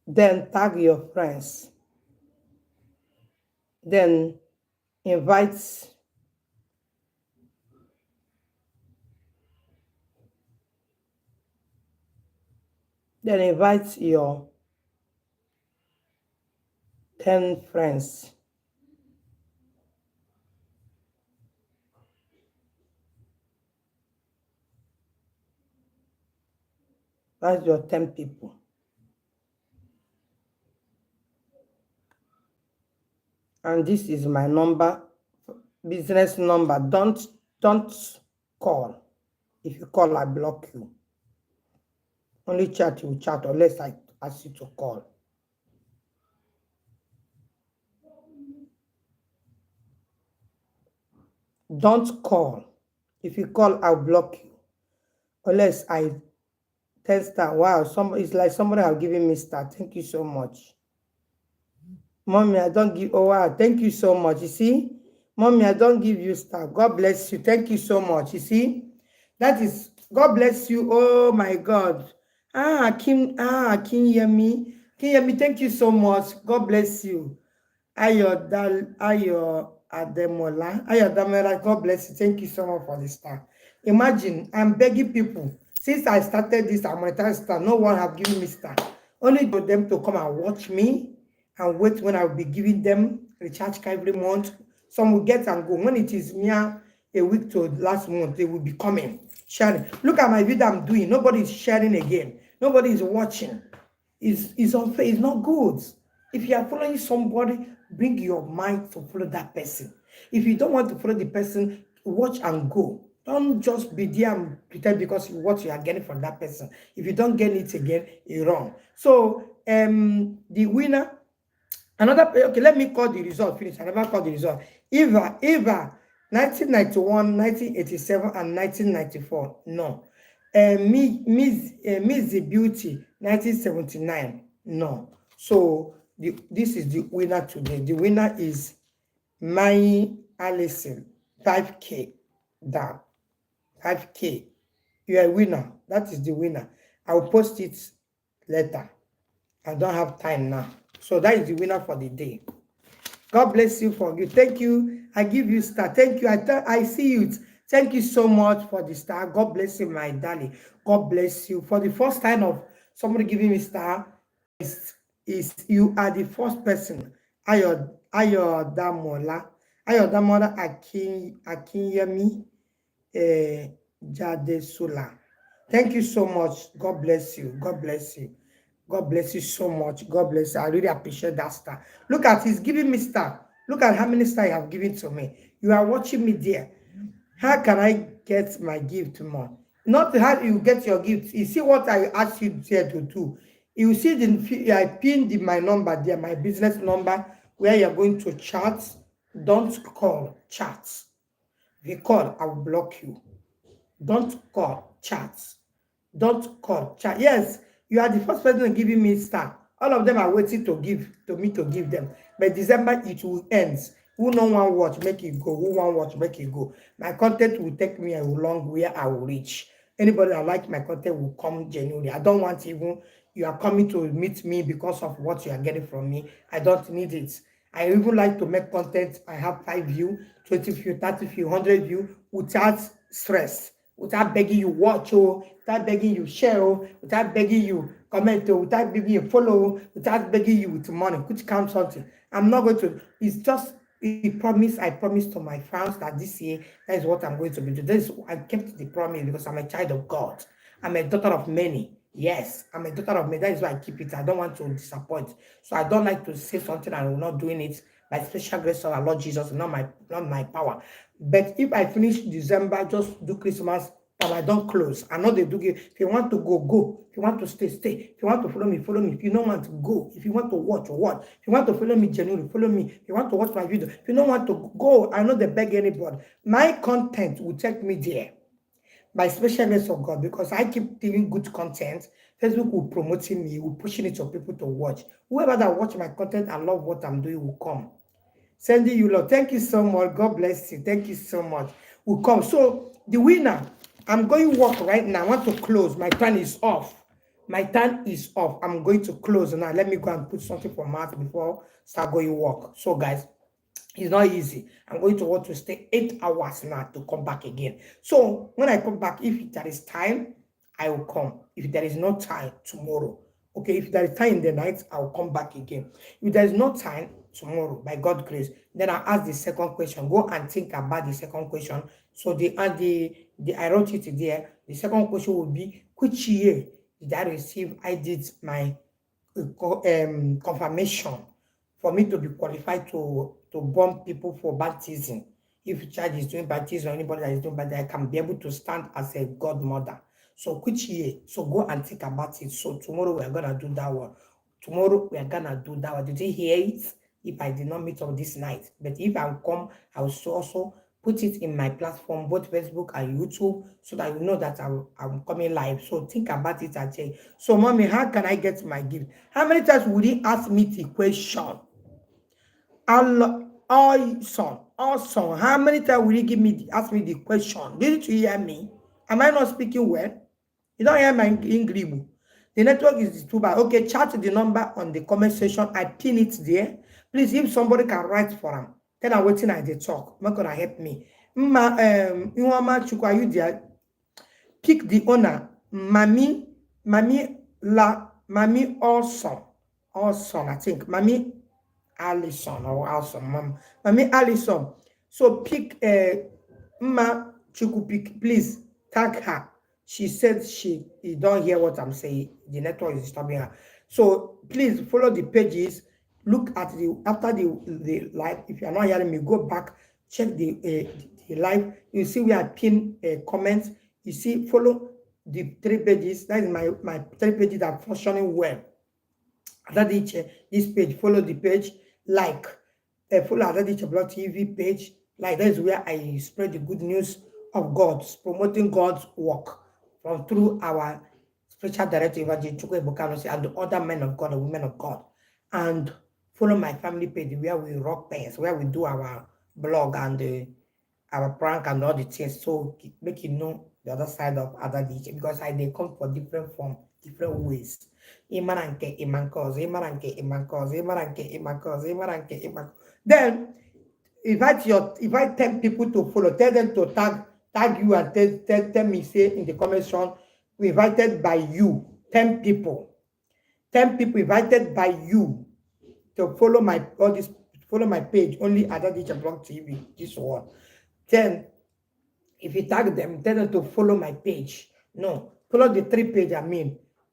Then tag your friends. Then invite your 10 friends. That's your 10 people. And this is my number, business number. Don't call. If you call, I block you. Only chat, you chat, unless I ask you to call. Don't call. If you call, I'll block you. Unless I test that. Wow, it's like somebody have given me star. Thank you so much. Mommy, I don't give. Oh, wow. Thank you so much. You see? Mommy, I don't give you star. God bless you. Thank you so much. You see? That is, God bless you. Oh, my God. Kim Yemi. Kim Yemi, thank you so much. God bless you. Ayo Ademola, God bless you. Thank you so much for the star. Imagine, I'm begging people. Since I started this, I'm a star. No one have given me star. Only for them to come and watch me and wait when I will be giving them recharge card every month. Some will get and go. When it is near a week to last month, they will be coming, sharing. Look at my video I'm doing. Nobody is sharing again. Nobody is watching. It's unfair. It's not good. If you are following somebody, bring your mind to follow that person. If you don't want to follow the person, watch and go. Don't just be there and pretend because what you are getting from that person. If you don't get it again, you're wrong. So the winner, okay, let me call the result. Finish. I never call the result. Eva, 1991, 1987, and 1994. No. Miss the Beauty, 1979. No. So this is the winner today. The winner is Mai Allison, 5K down. 5K. You are a winner. That is the winner. I will post it later. I don't have time now. So that is the winner for the day. God bless you for you. Thank you. I give you star. Thank you. I see you. Thank you so much for the star. God bless you, my darling. God bless you. For the first time of somebody giving me star, is you are the first person. Ayodamola Akinyemi Jadesula. Thank you so much. God bless you. God bless you. God bless you so much. God bless you. I really appreciate that star. Look at, he's giving me star. Look at how many stars you have given to me. You are watching me there. How can I get my gift more? Not how you get your gift. You see what I asked you there to do. You see, I pinned my number there, my business number, where you're going to chat. Don't call, chat. If you call, I will block you. Don't call, chat. Don't call, chat. Yes, you are the first person giving me star. All of them are waiting to give to me to give them. But December it will end. Who no one watch, make it go. Who one watch, make it go. My content will take me a long where I will reach. Anybody that like my content will come genuinely. I don't want even you are coming to meet me because of what you are getting from me. I don't need it. I even like to make content. I have 5 views, 20 views, 30 views, 100 views without stress, without begging you watch, without begging you share, without begging you comment, without begging you follow, without begging you with money, which counts something. I'm not going to. It's just a promise. I promised to my fans that this year, that is what I'm going to be doing. I kept the promise because I'm a child of God. I'm a daughter of many. Yes, I'm a daughter of many. That is why I keep it. I don't want to disappoint. So I don't like to say something and I'm not doing it by special grace of our Lord Jesus, not my power. But if I finish December, just do Christmas and I don't close. I know they do give. If you want to go, go. If you want to stay, stay. If you want to follow me, follow me. If you don't want to go, if you want to watch, watch. If you want to follow me genuinely, follow me. If you want to watch my video, if you don't want to go, I know they beg anybody. My content will take me there by special grace of God, because I keep doing good content. Facebook will promoting me, will pushing it for people to watch. Whoever that watch my content and love what I'm doing will come. Sending you love. Thank you so much. God bless you. Thank you so much. Will come. So the winner, I'm going to work right now. I want to close. My turn is off. My turn is off. I'm going to close now. Let me go and put something for March before start going work. So guys, it's not easy. I'm going to want to stay 8 hours now to come back again. So when I come back, if there is time, I will come. If there is no time, tomorrow. Okay, if there is time in the night, I'll come back again. If there is no time, tomorrow, by God's grace, then I'll ask the second question. Go and think about the second question. So I wrote it there. The second question will be, which year did I receive? I did my confirmation for me to be qualified to bomb people for baptism. If church is doing baptism or anybody that is doing baptism, I can be able to stand as a godmother. So which year? So go and think about it. So tomorrow we are gonna do that one. Tomorrow we are gonna do that one. Did you hear it? If I did not meet up this night, but if I come, I will also put it in my platform, both Facebook and YouTube, so that you know that I'm coming live. So think about it and say, so mommy, how can I get my gift? How many times would he ask me the question? Awesome. How many times will you ask me the question? Did you hear me? Am I not speaking well? You don't hear my English. The network is too bad. Okay, chat the number on the comment section. I pin it there. Please, if somebody can write for them, then I'm waiting at the talk. Not gonna help me. Iwama Chukwu, are you there? Pick the owner. Mami awesome. I think. Mami Allison or awesome. Mami Allison. So pick Mma Chukwu, pick, please tag her. She said you don't hear what I'm saying. The network is disturbing her. So please follow the pages. Look at after the live. If you are not hearing me, go back, check the live. You see we are pinned comments. You see, follow the 3 pages. That is my 3 pages that are functioning well. Adadiche, this page, follow the page, like, follow Adadiche Blog TV page. Like, that is where I spread the good news of God, promoting God's work through our spiritual director, Evangelist Chukwu Ebukanosi, and the other men of God and women of God. And follow my family page where we rock pens, where we do our blog and our prank and all the things. So make you know the other side of Adadiche, because they come for different form, different ways. Then invite 10 people to follow. Tell them to tag you and tell me, say in the comment section, we invited by you. 10 people. 10 people invited by you to follow my page, only Adadiche Blog TV. This one. Then if you tag them, tell them to follow my page. No, follow the 3 page,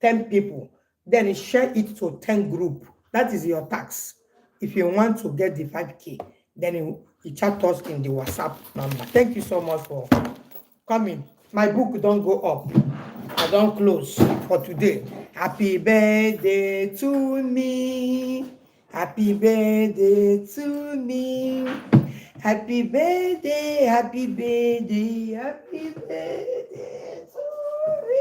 10 people. Then share it to 10 group. That is your tax. If you want to get the 5K, then you chat us in the WhatsApp number. Thank you so much for coming. My book don't go up. I don't close for today. Happy birthday to me. Happy birthday to me. Happy birthday, happy birthday, happy birthday to me.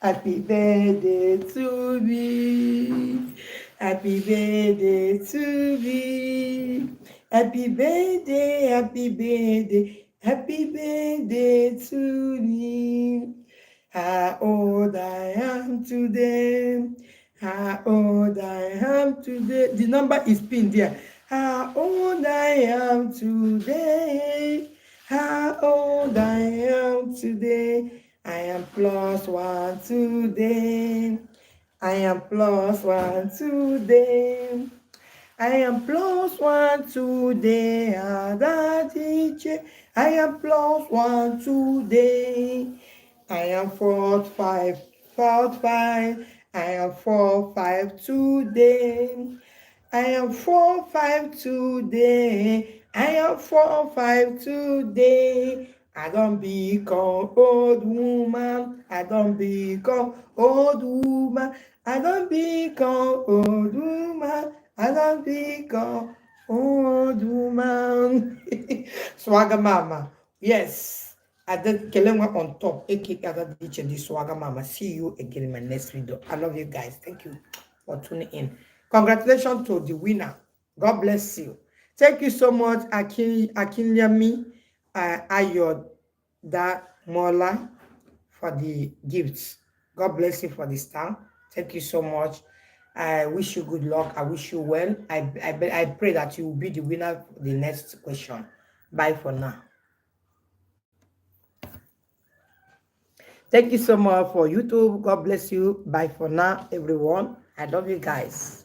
Happy birthday to me. Happy birthday to me. Happy birthday, happy birthday, happy birthday to me. How old I am today. How old I am today. The number is pinned there. How old I am today. How old I am today. I am +1 today. I am +1 today. I am +1 today. Adadiche. I am +1 today. I am 45. I am 45 today. I am 45 today. I am 4 5 today. I don't become old woman. I don't become old woman. I don't become old woman. I don't become old woman. Swagger mama. Yes. I did Kelenwa on top. AK Adadiche, the Swagger mama. See you again in my next video. I love you guys. Thank you for tuning in. Congratulations to the winner. God bless you. Thank you so much, Akinyami Ayod Da Mola, for the gifts. God bless you for this time. Thank you so much. I wish you good luck. I wish you well. I pray that you will be the winner for the next question. Bye for now. Thank you so much for YouTube. God bless you. Bye for now, everyone. I love you guys.